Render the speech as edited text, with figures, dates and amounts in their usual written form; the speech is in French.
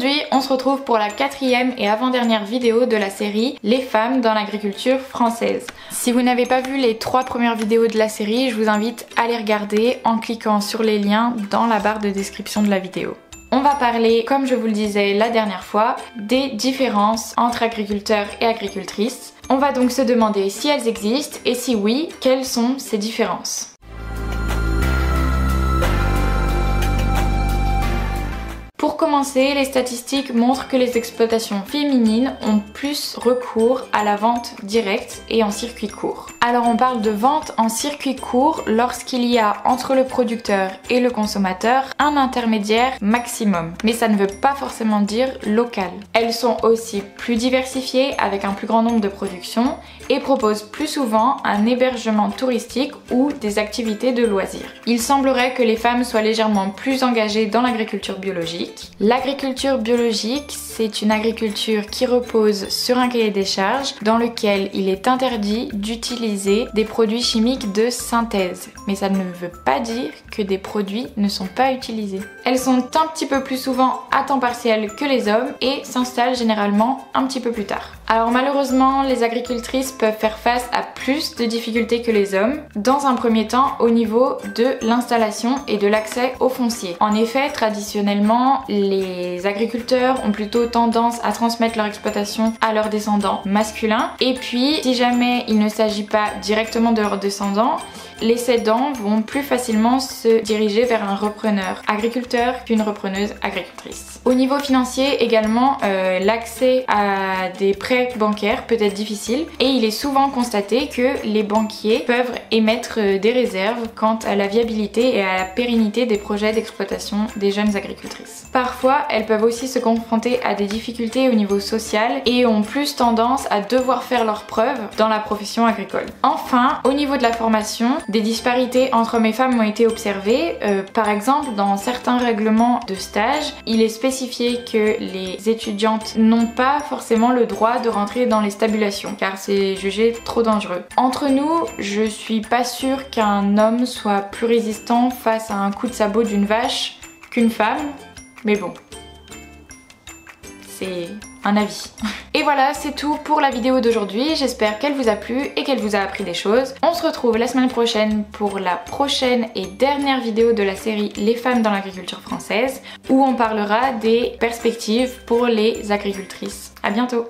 Aujourd'hui, on se retrouve pour la 4e et avant-dernière vidéo de la série Les femmes dans l'agriculture française. Si vous n'avez pas vu les 3 premières vidéos de la série, je vous invite à les regarder en cliquant sur les liens dans la barre de description de la vidéo. On va parler, comme je vous le disais la dernière fois, des différences entre agriculteurs et agricultrices. On va donc se demander si elles existent et si oui, quelles sont ces différences. Pour commencer, les statistiques montrent que les exploitations féminines ont plus recours à la vente directe et en circuit court. Alors on parle de vente en circuit court lorsqu'il y a entre le producteur et le consommateur un intermédiaire maximum, mais ça ne veut pas forcément dire local. Elles sont aussi plus diversifiées avec un plus grand nombre de productions et proposent plus souvent un hébergement touristique ou des activités de loisirs. Il semblerait que les femmes soient légèrement plus engagées dans l'agriculture biologique. L'agriculture biologique, c'est une agriculture qui repose sur un cahier des charges dans lequel il est interdit d'utiliser des produits chimiques de synthèse. Mais ça ne veut pas dire que des produits ne sont pas utilisés. Elles sont un petit peu plus souvent à temps partiel que les hommes et s'installent généralement un petit peu plus tard. Alors malheureusement, les agricultrices peuvent faire face à plus de difficultés que les hommes, dans un premier temps au niveau de l'installation et de l'accès au foncier. En effet, traditionnellement, les agriculteurs ont plutôt tendance à transmettre leur exploitation à leurs descendants masculins, et puis si jamais il ne s'agit pas directement de leurs descendants, les cédants vont plus facilement se diriger vers un repreneur agriculteur qu'une repreneuse agricultrice. Au niveau financier également, l'accès à des prêts bancaires peut être difficile et il est souvent constaté que les banquiers peuvent émettre des réserves quant à la viabilité et à la pérennité des projets d'exploitation des jeunes agricultrices. Parfois, elles peuvent aussi se confronter à des difficultés au niveau social et ont plus tendance à devoir faire leurs preuves dans la profession agricole. Enfin, au niveau de la formation, des disparités entre hommes et femmes ont été observées. Par exemple, dans certains règlements de stage, il est spécifié que les étudiantes n'ont pas forcément le droit de rentrer dans les stabulations car c'est jugé trop dangereux. Entre nous, je suis pas sûre qu'un homme soit plus résistant face à un coup de sabot d'une vache qu'une femme, mais bon, c'est un avis. Et voilà, c'est tout pour la vidéo d'aujourd'hui. J'espère qu'elle vous a plu et qu'elle vous a appris des choses. On se retrouve la semaine prochaine pour la prochaine et dernière vidéo de la série Les femmes dans l'agriculture française, où on parlera des perspectives pour les agricultrices. À bientôt!